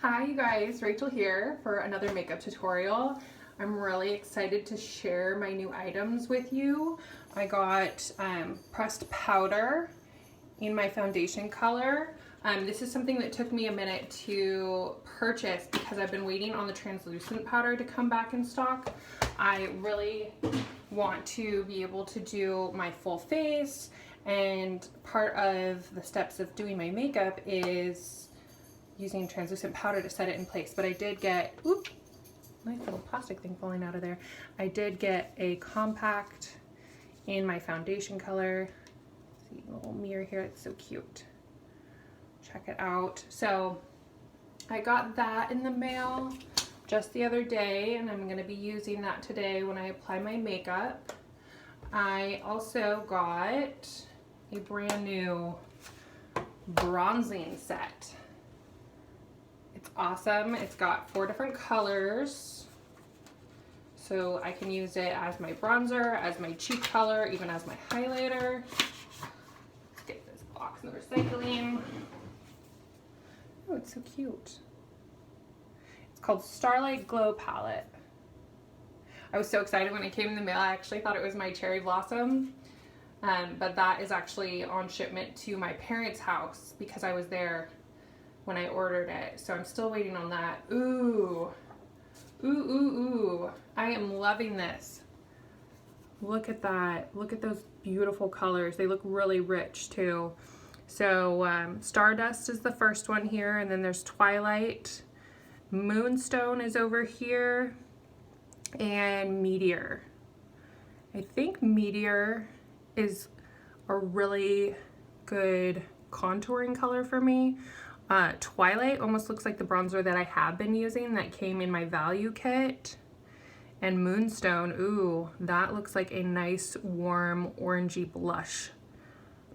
Hi you guys, Rachel here for another makeup tutorial. I'm really excited to share my new items with you. I got pressed powder in my foundation color. This is something that took me a minute to purchase because I've been waiting on the translucent powder to come back in stock. I really want to be able to do my full face, and part of the steps of doing my makeup is using translucent powder to set it in place. But I did get, oop, nice little plastic thing falling out of there. I did get a compact in my foundation color. See the little mirror here, it's so cute. Check it out. So I got that in the mail just the other day, and I'm gonna be using that today when I apply my makeup. I also got a brand new bronzing set. It's awesome. It's got 4 different colors, so I can use it as my bronzer, as my cheek color, even as my highlighter. Let's get this box in the recycling. Oh, it's so cute. It's called Starlight Glow Palette. I was so excited when it came in the mail. I actually thought it was my cherry blossom, but that is actually on shipment to my parents' house because I was there when I ordered it. So I'm still waiting on that. Ooh, ooh, ooh, ooh. I am loving this. Look at that. Look at those beautiful colors. They look really rich too. So Stardust is the first one here, and then there's Twilight. Moonstone is over here, and Meteor. I think Meteor is a really good contouring color for me. Twilight almost looks like the bronzer that I have been using that came in my value kit. And Moonstone, ooh, that looks like a nice warm orangey blush.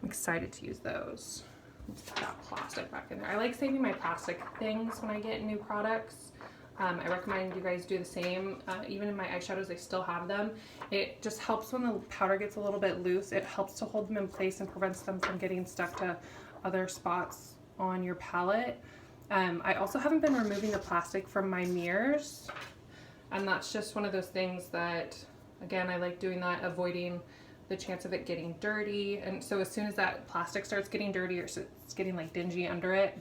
I'm excited to use those. Let's put that plastic back in there. I like saving my plastic things when I get new products. I recommend you guys do the same. Even in my eyeshadows, I still have them. It just helps when the powder gets a little bit loose. It helps to hold them in place and prevents them from getting stuck to other spots on your palette. I also haven't been removing the plastic from my mirrors, and that's just one of those things that, again, I like doing that, avoiding the chance of it getting dirty. And so as soon as that plastic starts getting dirty or it's getting like dingy under it,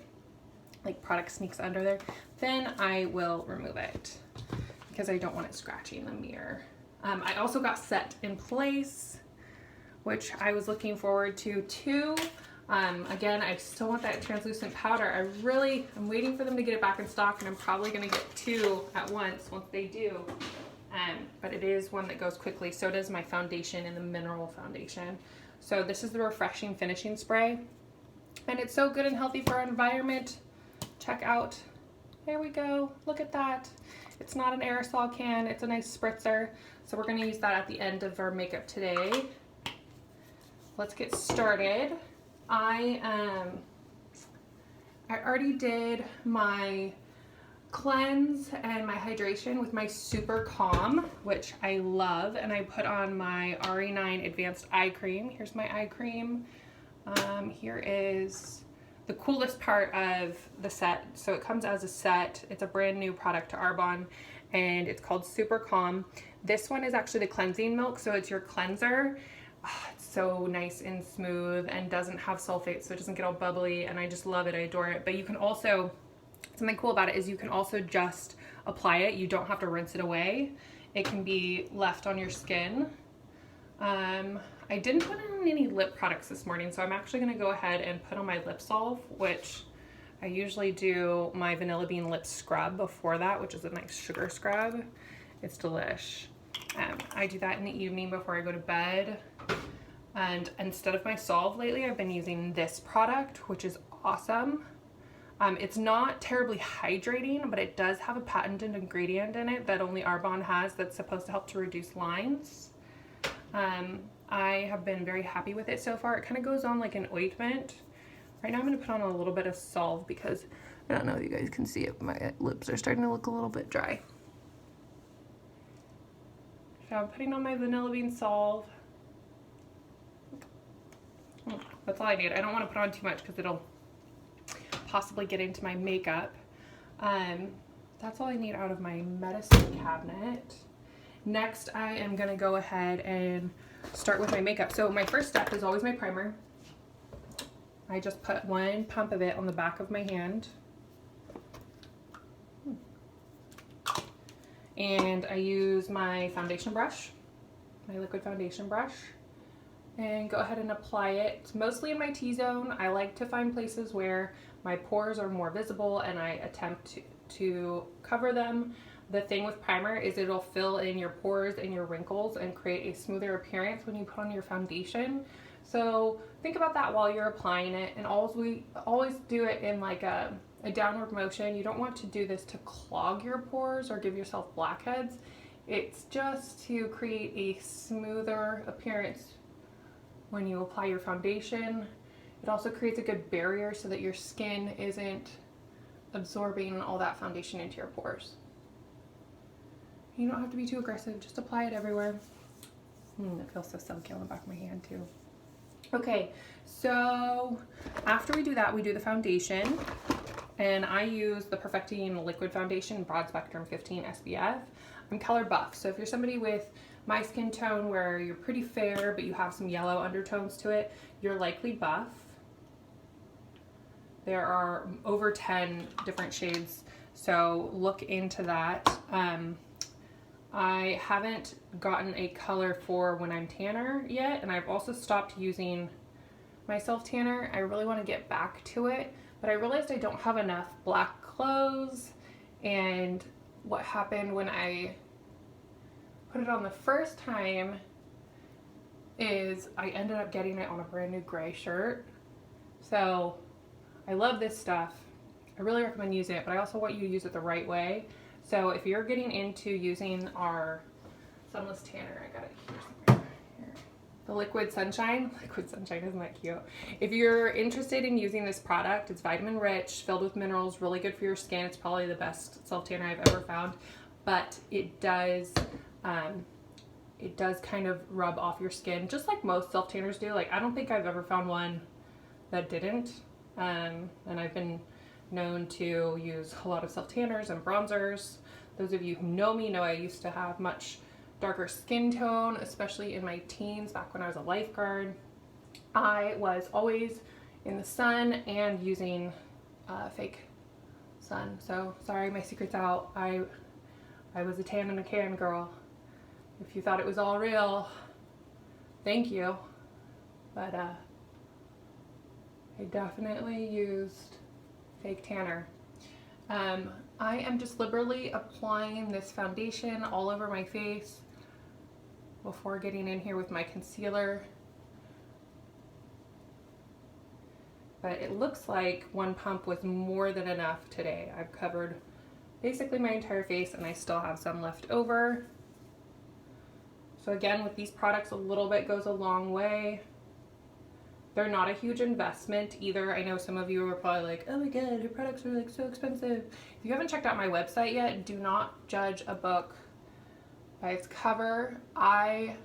like product sneaks under there, then I will remove it because I don't want it scratching the mirror. I also got Set in Place, which I was looking forward to too. Again, I still want that translucent powder. I'm waiting for them to get it back in stock, and I'm probably gonna get 2 at once they do. But it is one that goes quickly. So does my foundation and the mineral foundation. So this is the Refreshing Finishing Spray, and it's so good and healthy for our environment. Check out, there we go, look at that. It's not an aerosol can, it's a nice spritzer. So we're gonna use that at the end of our makeup today. Let's get started. I already did my cleanse and my hydration with my Super Calm, which I love, and I put on my RE9 Advanced Eye Cream. Here's my eye cream. Here is the coolest part of the set. So it comes as a set. It's a brand new product to Arbonne, and it's called Super Calm. This one is actually the cleansing milk, so it's your cleanser. Oh, it's so nice and smooth and doesn't have sulfate, so it doesn't get all bubbly, and I just love it. I adore it. But you can also, something cool about it is you can also just apply it. You don't have to rinse it away. It can be left on your skin. I didn't put in any lip products this morning, so I'm actually going to go ahead and put on my lip salve, which I usually do my Vanilla Bean lip scrub before that, which is a nice sugar scrub. It's delish. I do that in the evening before I go to bed. And instead of my salve lately, I've been using this product, which is awesome. It's not terribly hydrating, but it does have a patented ingredient in it that only Arbonne has that's supposed to help to reduce lines. I have been very happy with it so far. It kind of goes on like an ointment. Right now I'm going to put on a little bit of salve because I don't know if you guys can see it, my lips are starting to look a little bit dry. So I'm putting on my Vanilla Bean salve. That's all I need. I don't want to put on too much because it'll possibly get into my makeup. That's all I need out of my medicine cabinet. Next, I am gonna go ahead and start with my makeup. So my first step is always my primer. I just put 1 pump of it on the back of my hand. And I use my foundation brush, my liquid foundation brush, and go ahead and apply it. It's mostly in my T-zone. I like to find places where my pores are more visible and I attempt to cover them. The thing with primer is it'll fill in your pores and your wrinkles and create a smoother appearance when you put on your foundation. So think about that while you're applying it, and always do it in like a downward motion. You don't want to do this to clog your pores or give yourself blackheads. It's just to create a smoother appearance when you apply your foundation. It also creates a good barrier so that your skin isn't absorbing all that foundation into your pores. You don't have to be too aggressive, just apply it everywhere. It feels so silky on the back of my hand too. Okay, so after we do that, we do the foundation. And I use the Perfecting Liquid Foundation Broad Spectrum 15 SPF. I'm color buff, so if you're somebody with my skin tone where you're pretty fair but you have some yellow undertones to it, you're likely buff. There are over 10 different shades, so look into that. I haven't gotten a color for when I'm tanner yet, and I've also stopped using my self tanner. I really want to get back to it, but I realized I don't have enough black clothes, and what happened when I put it on the first time is I ended up getting it on a brand new gray shirt. So I love this stuff. I really recommend using it, but I also want you to use it the right way. So if you're getting into using our Sunless Tanner, I got it here somewhere. Here. The Liquid Sunshine. Liquid Sunshine, isn't that cute? If you're interested in using this product, it's vitamin rich, filled with minerals, really good for your skin. It's probably the best self tanner I've ever found, but it does kind of rub off your skin, just like most self tanners do. Like, I don't think I've ever found one that didn't. And I've been known to use a lot of self tanners and bronzers. Those of you who know me know I used to have much darker skin tone, especially in my teens back when I was a lifeguard. I was always in the sun and using fake sun. So sorry, my secret's out. I was a tan in a can girl. If you thought it was all real, thank you. But I definitely used fake tanner. I am just liberally applying this foundation all over my face before getting in here with my concealer. But it looks like 1 pump was more than enough today. I've covered basically my entire face and I still have some left over. So again, with these products, a little bit goes a long way. They're not a huge investment either. I know some of you are probably like, oh my god, your products are like so expensive. If you haven't checked out my website yet, do not judge a book by its cover. I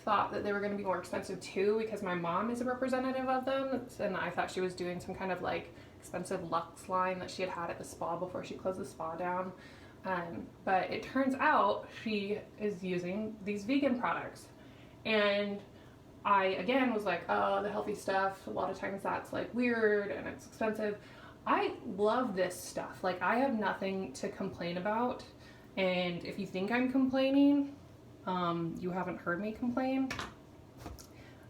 thought that they were going to be more expensive too because my mom is a representative of them, and I thought she was doing some kind of like expensive luxe line that she had at the spa before she closed the spa down. But it turns out she is using these vegan products, and I again was like, oh, the healthy stuff, a lot of times that's like weird and it's expensive. I love this stuff. Like, I have nothing to complain about, and if you think I'm complaining, you haven't heard me complain,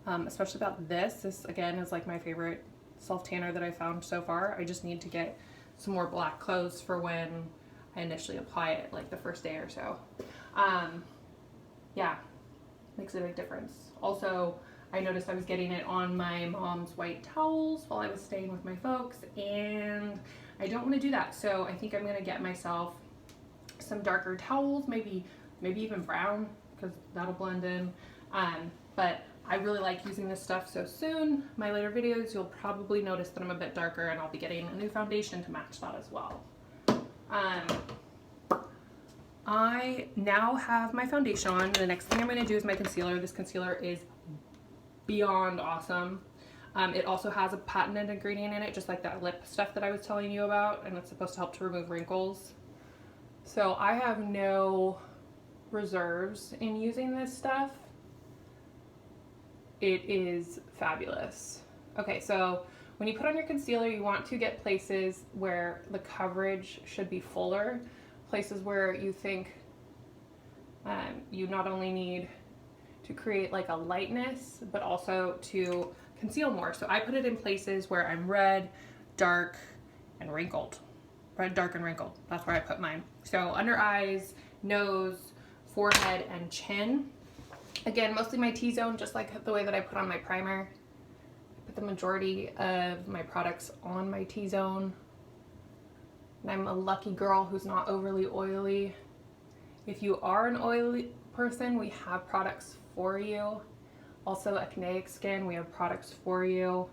especially about this. This again is like my favorite self tanner that I found so far. I just need to get some more black clothes for when I initially apply it, like the first day or so. Yeah, makes a big difference. Also, I noticed I was getting it on my mom's white towels while I was staying with my folks, and I don't want to do that. So I think I'm going to get myself some darker towels, maybe even brown, because that'll blend in. But I really like using this stuff, so soon, my later videos, you'll probably notice that I'm a bit darker, and I'll be getting a new foundation to match that as well. I now have my foundation on. The next thing I'm going to do is my concealer. This concealer is beyond awesome. It also has a patented ingredient in it, just like that lip stuff that I was telling you about, and it's supposed to help to remove wrinkles. So I have no reserves in using this stuff. It is fabulous. Okay, so when you put on your concealer, you want to get places where the coverage should be fuller, places where you think you not only need to create like a lightness, but also to conceal more. So I put it in places where I'm red, dark, and wrinkled. Red, dark, and wrinkled. That's where I put mine. So under eyes, nose, forehead, and chin. Again, mostly my T-zone, just like the way that I put on my primer. I put the majority of my products on my T-zone. And I'm a lucky girl who's not overly oily. If you are an oily person, we have products for you. Also, acneic skin, we have products for you.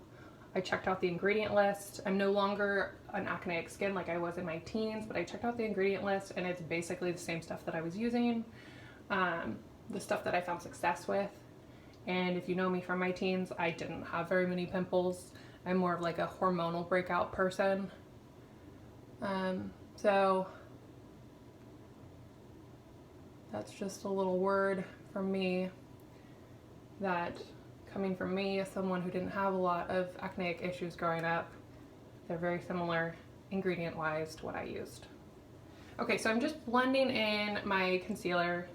I checked out the ingredient list. I'm no longer an acneic skin like I was in my teens, but I checked out the ingredient list and it's basically the same stuff that I was using, the stuff that I found success with. And if you know me from my teens, I didn't have very many pimples. I'm more of like a hormonal breakout person. So that's just a little word from me that coming from me as someone who didn't have a lot of acneic issues growing up, they're very similar ingredient wise to what I used. Okay, so I'm just blending in my concealer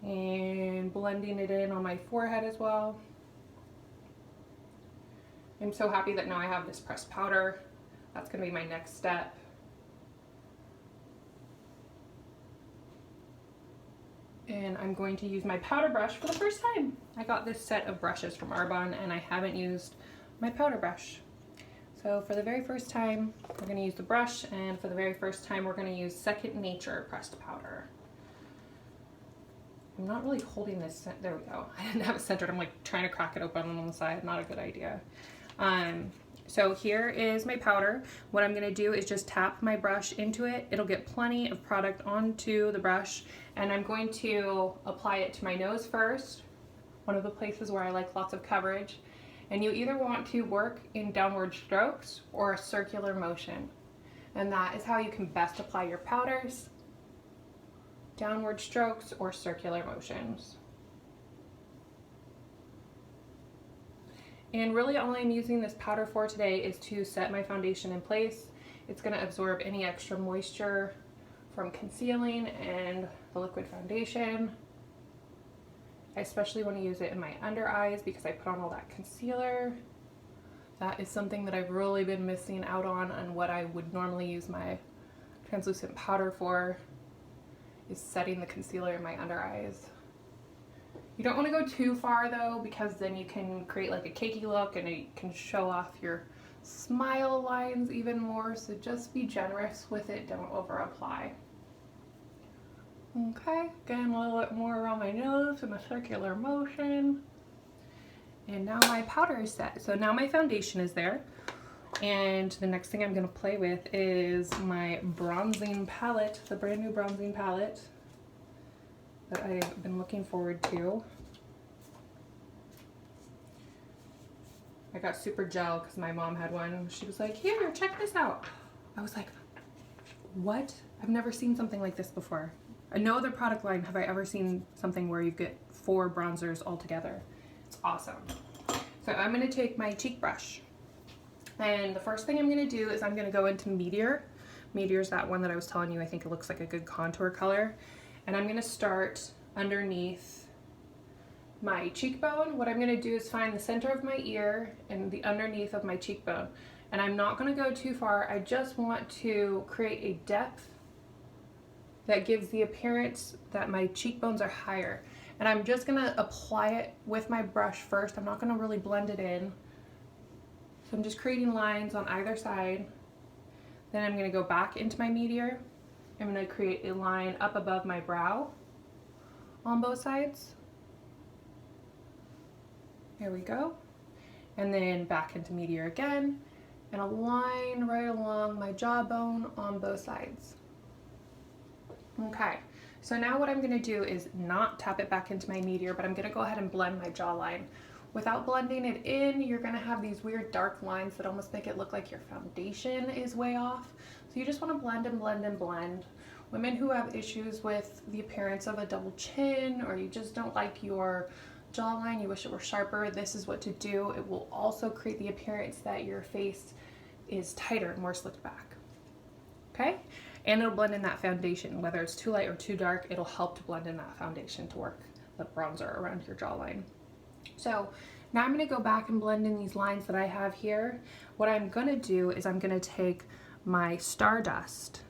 and blending it in on my forehead as well. I'm so happy that now I have this pressed powder. That's gonna be my next step. And I'm going to use my powder brush for the first time. I got this set of brushes from Arbonne and I haven't used my powder brush. So for the very first time, we're gonna use the brush, and for the very first time, we're gonna use Second Nature pressed powder. I'm not really holding this, there we go. I didn't have it centered. I'm like trying to crack it open on the side, not a good idea. So here is my powder. What I'm gonna do is just tap my brush into it. It'll get plenty of product onto the brush, and I'm going to apply it to my nose first, one of the places where I like lots of coverage. And you either want to work in downward strokes or a circular motion. And that is how you can best apply your powders, downward strokes or circular motions. And really all I'm using this powder for today is to set my foundation in place. It's going to absorb any extra moisture from concealing and the liquid foundation. I especially want to use it in my under eyes because I put on all that concealer. That is something that I've really been missing out on what I would normally use my translucent powder for, is setting the concealer in my under eyes. You don't want to go too far though, because then you can create like a cakey look and it can show off your smile lines even more, so just be generous with it, don't over apply. Okay, again a little bit more around my nose in a circular motion. And now my powder is set. So now my foundation is there. And the next thing I'm going to play with is my bronzing palette, the brand new bronzing palette that I've been looking forward to. I got super gel because my mom had one. She was like, here, check this out. I was like, what? I've never seen something like this before. In no other product line have I ever seen something where you get 4 bronzers all together. It's awesome. So I'm going to take my cheek brush. And the first thing I'm going to do is I'm going to go into Meteor. Meteor's that one that I was telling you I think it looks like a good contour color. And I'm going to start underneath my cheekbone. What I'm going to do is find the center of my ear and the underneath of my cheekbone. And I'm not going to go too far. I just want to create a depth that gives the appearance that my cheekbones are higher. And I'm just going to apply it with my brush first. I'm not going to really blend it in. So I'm just creating lines on either side. Then I'm going to go back into my Meteor. I'm going to create a line up above my brow on both sides. There we go. And then back into Meteor again, and a line right along my jawbone on both sides. Okay, So now what I'm gonna do is not tap it back into my meteor, but I'm gonna go ahead and blend my jawline. Without blending it in, you're gonna have these weird dark lines that almost make it look like your foundation is way off. So you just wanna blend and blend and blend. Women who have issues with the appearance of a double chin, or you just don't like your jawline, you wish it were sharper, this is what to do. It will also create the appearance that your face is tighter and more slicked back. Okay? And it'll blend in that foundation. Whether it's too light or too dark, it'll help to blend in that foundation to work the bronzer around your jawline. So now I'm gonna go back and blend in these lines that I have here. What I'm gonna do is I'm gonna take my Stardust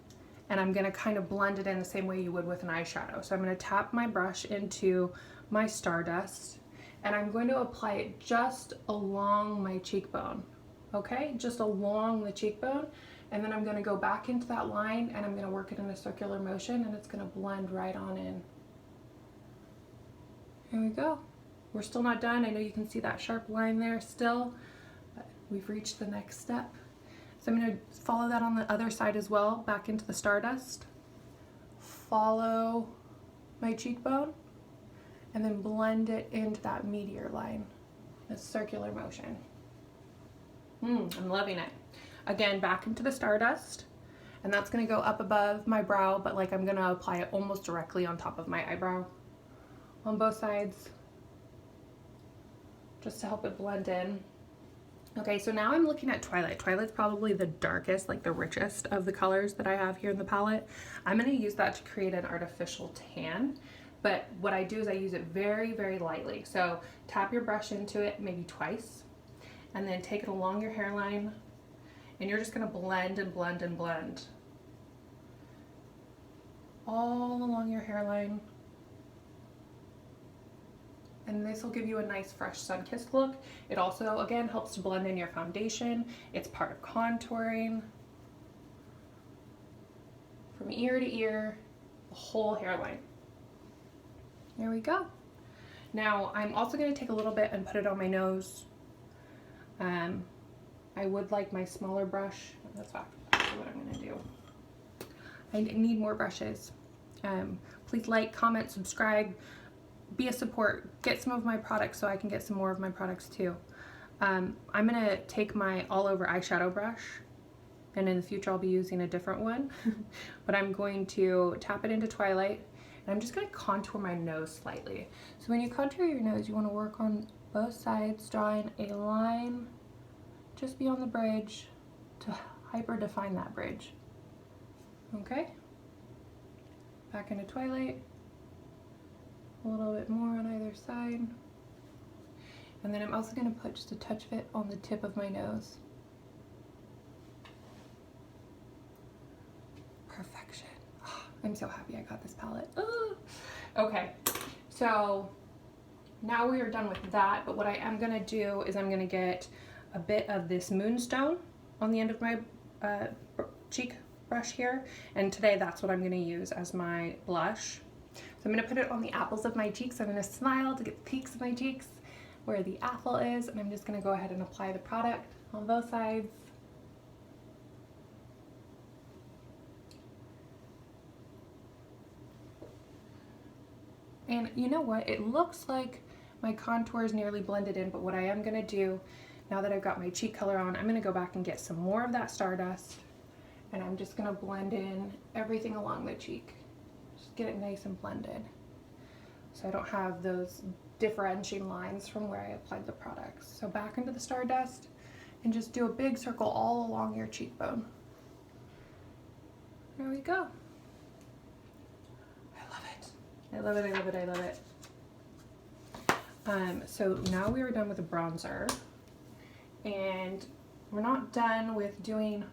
and I'm gonna kind of blend it in the same way you would with an eyeshadow. So I'm gonna tap my brush into my Stardust and I'm going to apply it just along my cheekbone, okay? Just along the cheekbone. And then I'm gonna go back into that line and I'm gonna work it in a circular motion and it's gonna blend right on in. Here we go. We're still not done. I know you can see that sharp line there still, but we've reached the next step. So I'm gonna follow that on the other side as well, back into the Stardust, follow my cheekbone, and then blend it into that meteor line, a circular motion. I'm loving it. Again, back into the Stardust, and that's gonna go up above my brow, but like I'm gonna apply it almost directly on top of my eyebrow on both sides, just to help it blend in. Okay, so now I'm looking at Twilight. Twilight's probably the darkest, like the richest of the colors that I have here in the palette. I'm gonna use that to create an artificial tan, but what I do is I use it very, very lightly. So tap your brush into it maybe twice, and then take it along your hairline, and you're just gonna blend and blend and blend all along your hairline. And this will give you a nice fresh sun-kissed look. It also, again, helps to blend in your foundation. It's part of contouring. From ear to ear, the whole hairline. There we go. Now, I'm also gonna take a little bit and put it on my nose. I would like my smaller brush. That's actually what I'm gonna do. I need more brushes. Please like, comment, subscribe. Be a support, get some of my products so I can get some more of my products too. I'm gonna take my all over eyeshadow brush, and in the future I'll be using a different one, but I'm going to tap it into Twilight, and I'm just gonna contour my nose slightly. So when you contour your nose, you wanna work on both sides, drawing a line just beyond the bridge to hyper define that bridge. Okay? Back into Twilight. A little bit more on either side. And then I'm also going to put just a touch of it on the tip of my nose. Perfection. Oh, I'm so happy I got this palette. Oh. Okay, so now we are done with that, but what I am going to do is I'm going to get a bit of this Moonstone on the end of my cheek brush here, and today that's what I'm going to use as my blush. So I'm going to put it on the apples of my cheeks. I'm going to smile to get the peaks of my cheeks where the apple is, and I'm just going to go ahead and apply the product on both sides. And you know what? It looks like my contour is nearly blended in, but what I am going to do, now that I've got my cheek color on, I'm going to go back and get some more of that Stardust, and I'm just going to blend in everything along the cheek. Just get it nice and blended so I don't have those differentiating lines from where I applied the products. So back into the Stardust and just do a big circle all along your cheekbone. There we go. I love it. I love it, I love it, I love it. So now we are done with the bronzer, and we're not done with doing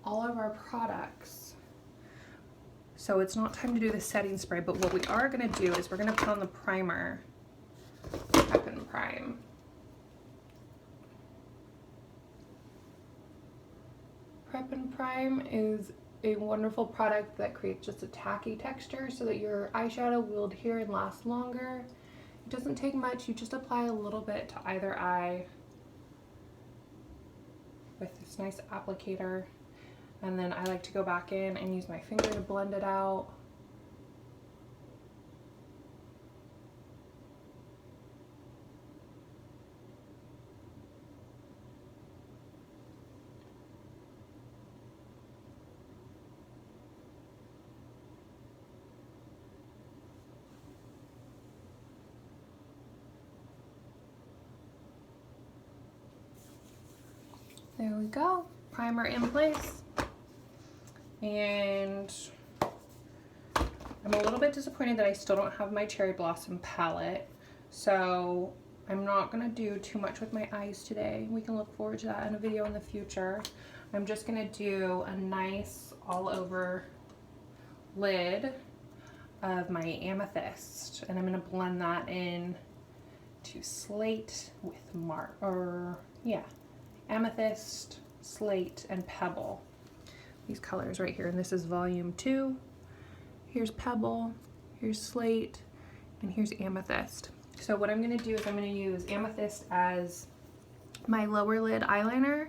all of our products. So it's not time to do the setting spray, but what we are gonna do is we're gonna put on the primer, Prep and Prime. Prep and Prime is a wonderful product that creates just a tacky texture so that your eyeshadow will adhere and last longer. It doesn't take much, you just apply a little bit to either eye with this nice applicator. And then I like to go back in and use my finger to blend it out. There we go, primer in place. And I'm a little bit disappointed that I still don't have my Cherry Blossom palette, so I'm not gonna do too much with my eyes today. We can look forward to that in a video in the future. I'm just gonna do a nice all over lid of my Amethyst, and I'm gonna blend that in to Slate with Amethyst, Slate, and Pebble. These colors right here, and this is volume 2. Here's Pebble, here's Slate, and here's Amethyst. So what I'm gonna do is I'm gonna use Amethyst as my lower lid eyeliner,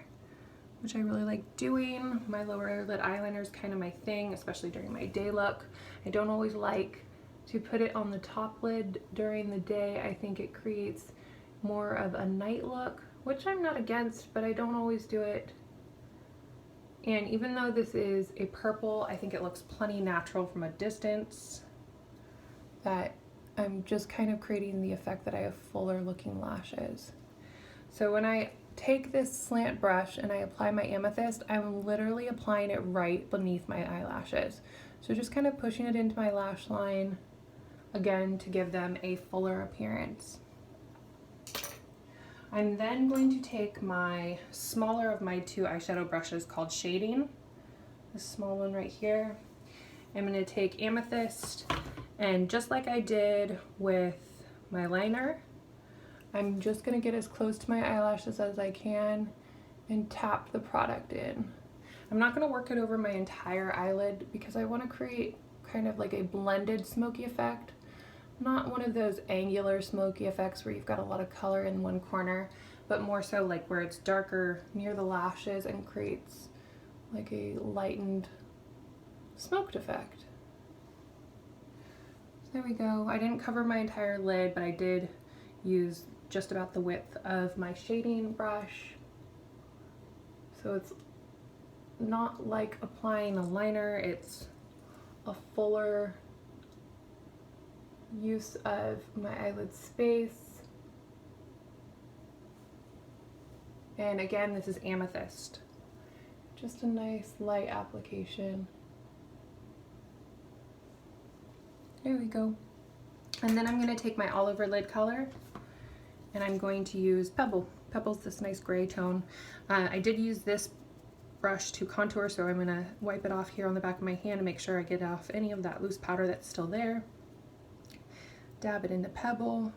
which I really like doing. My lower lid eyeliner is kind of my thing, especially during my day look. I don't always like to put it on the top lid during the day. I think it creates more of a night look, which I'm not against, but I don't always do it. And even though this is a purple, I think it looks plenty natural from a distance, that I'm just kind of creating the effect that I have fuller looking lashes. So when I take this slant brush and I apply my Amethyst, I'm literally applying it right beneath my eyelashes. So just kind of pushing it into my lash line, again, to give them a fuller appearance. I'm then going to take my smaller of my 2 eyeshadow brushes called Shading, this small one right here. I'm going to take Amethyst, and just like I did with my liner, I'm just going to get as close to my eyelashes as I can and tap the product in. I'm not going to work it over my entire eyelid because I want to create kind of like a blended smoky effect. Not one of those angular smoky effects where you've got a lot of color in one corner, but more so like where it's darker near the lashes and creates like a lightened smoked effect. So there we go. I didn't cover my entire lid, but I did use just about the width of my shading brush. So it's not like applying a liner, it's a fuller use of my eyelid space. And again, this is Amethyst. Just a nice light application. There we go. And then I'm going to take my all over lid color and I'm going to use Pebble. Pebble's this nice gray tone. I did use this brush to contour, so I'm going to wipe it off here on the back of my hand to make sure I get off any of that loose powder that's still there. Dab it into Pebble,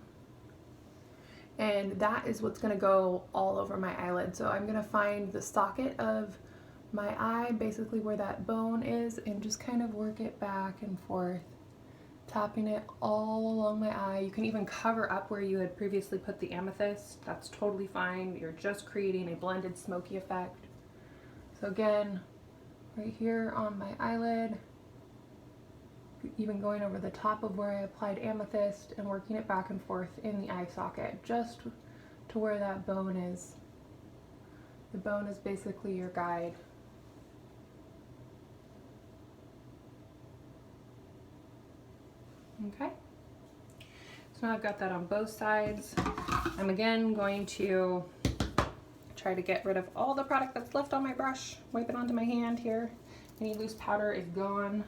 and that is what's going to go all over my eyelid. So I'm going to find the socket of my eye, basically where that bone is, and just kind of work it back and forth, tapping it all along my eye. You can even cover up where you had previously put the Amethyst. That's totally fine. You're just creating a blended smoky effect. So again, right here on my eyelid, even going over the top of where I applied Amethyst and working it back and forth in the eye socket, just to where that bone is. The bone is basically your guide. Okay, so now I've got that on both sides. I'm again going to try to get rid of all the product that's left on my brush, wipe it onto my hand here. Any loose powder is gone.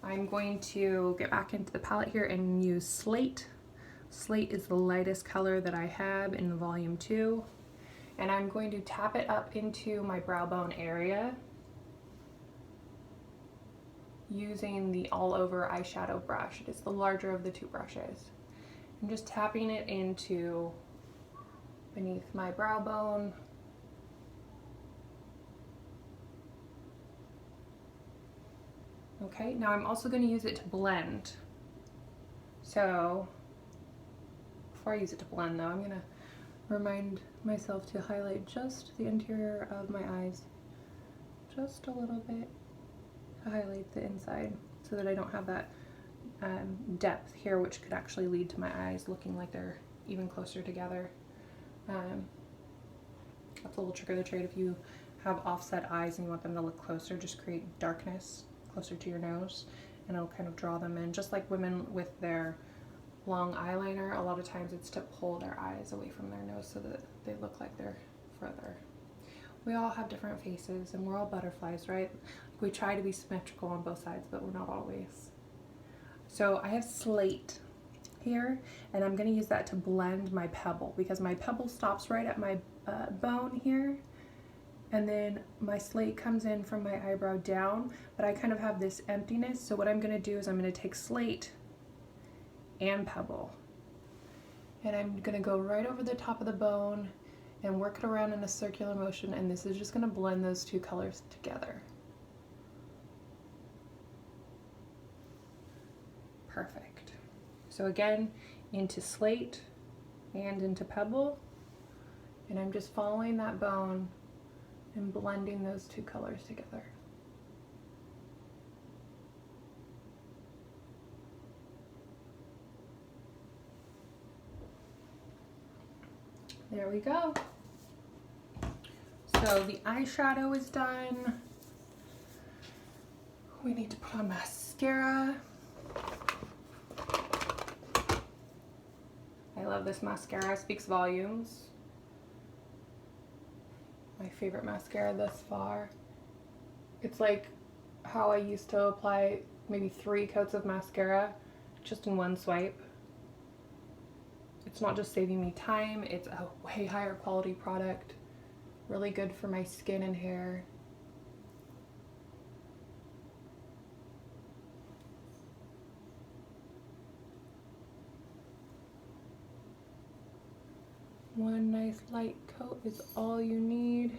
I'm going to get back into the palette here and use Slate. Slate is the lightest color that I have in volume 2. And I'm going to tap it up into my brow bone area using the all over eyeshadow brush. It is the larger of the 2 brushes. I'm just tapping it into beneath my brow bone. Okay, now I'm also going to use it to blend. So before I use it to blend though, I'm going to remind myself to highlight just the interior of my eyes, just a little bit, to highlight the inside so that I don't have that depth here, which could actually lead to my eyes looking like they're even closer together. That's a little trick of the trade. If you have offset eyes and you want them to look closer, just create darkness closer to your nose and it'll kind of draw them in. Just like women with their long eyeliner, a lot of times it's to pull their eyes away from their nose so that they look like they're further. We all have different faces and we're all butterflies, right? We try to be symmetrical on both sides, but we're not always. So I have slate here, and I'm gonna use that to blend my pebble because my pebble stops right at my bone here, and then my slate comes in from my eyebrow down, but I kind of have this emptiness. So what I'm gonna do is I'm gonna take slate and pebble, and I'm gonna go right over the top of the bone and work it around in a circular motion, and this is just gonna blend those two colors together. Perfect. So again, into slate and into pebble, and I'm just following that bone and blending those two colors together. There we go. So the eyeshadow is done. We need to put on mascara. I love this mascara, speaks volumes. My favorite mascara thus far. It's like how I used to apply maybe 3 coats of mascara just in one swipe. It's not just saving me time, it's a way higher quality product. Really good for my skin and hair. One nice light coat is all you need.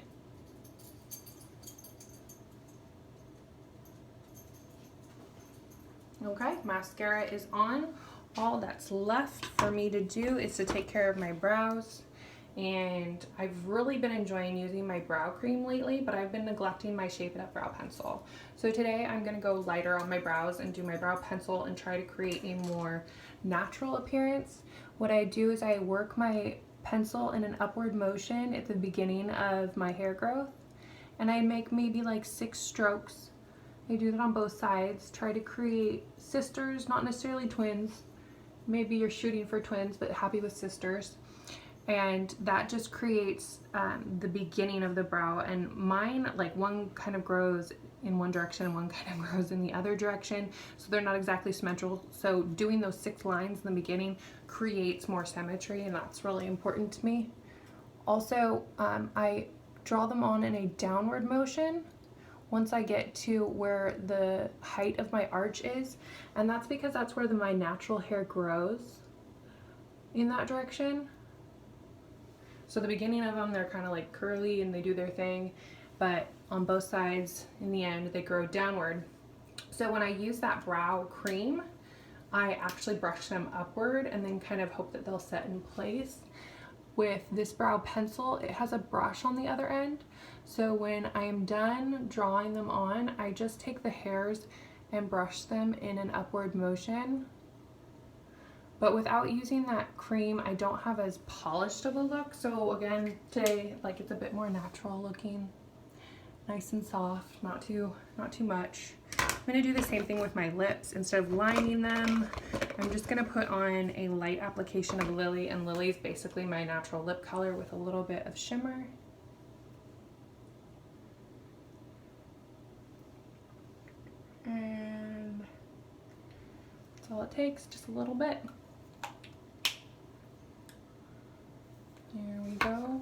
Okay, mascara is on. All that's left for me to do is to take care of my brows. And I've really been enjoying using my brow cream lately, but I've been neglecting my Shape It Up brow pencil. So today I'm gonna go lighter on my brows and do my brow pencil and try to create a more natural appearance. What I do is I work my pencil in an upward motion at the beginning of my hair growth, and I make maybe like 6 strokes. I do that on both sides, try to create sisters, not necessarily twins. Maybe you're shooting for twins, but happy with sisters. And that just creates the beginning of the brow. And mine, like, one kind of grows in one direction and one kind of grows in the other direction, so they're not exactly symmetrical. So doing those 6 lines in the beginning creates more symmetry, and that's really important to me. Also, I draw them on in a downward motion once I get to where the height of my arch is, and that's because that's where my natural hair grows, in that direction. So the beginning of them, they're kind of like curly and they do their thing, but on both sides, in the end, they grow downward. So when I use that brow cream, I actually brush them upward and then kind of hope that they'll set in place. With this brow pencil, it has a brush on the other end. So when I am done drawing them on, I just take the hairs and brush them in an upward motion. But without using that cream, I don't have as polished of a look. So again, today, like, it's a bit more natural looking, nice and soft, not too much. I'm gonna do the same thing with my lips. Instead of lining them, I'm just gonna put on a light application of Lily, and Lily is basically my natural lip color with a little bit of shimmer. And that's all it takes, just a little bit. There we go.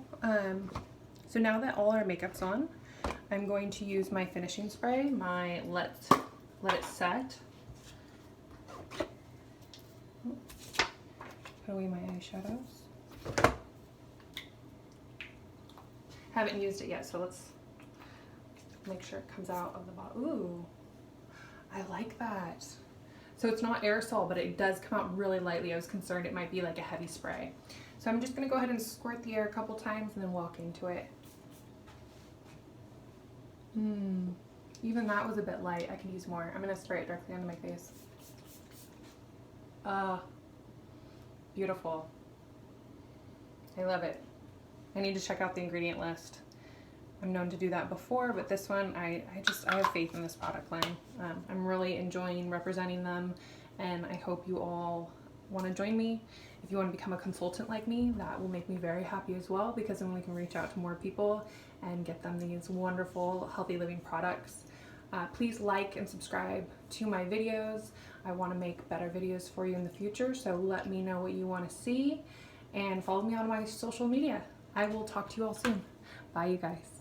So now that all our makeup's on, I'm going to use my finishing spray, my Let It Set. Put away my eyeshadows. Haven't used it yet, so let's make sure it comes out of the bottle. Ooh, I like that. So it's not aerosol, but it does come out really lightly. I was concerned it might be like a heavy spray. So I'm just gonna go ahead and squirt the air a couple times and then walk into it. Even that was a bit light. I could use more. I'm gonna spray it directly onto my face. Beautiful. I love it. I need to check out the ingredient list. I'm known to do that before, but this one, I have faith in this product line. I'm really enjoying representing them, and I hope you all want to join me. If you want to become a consultant like me, that will make me very happy as well, because then we can reach out to more people and get them these wonderful healthy living products. Please like and subscribe to my videos. I want to make better videos for you in the future, so let me know what you want to see and follow me on my social media. I will talk to you all soon. Bye, you guys.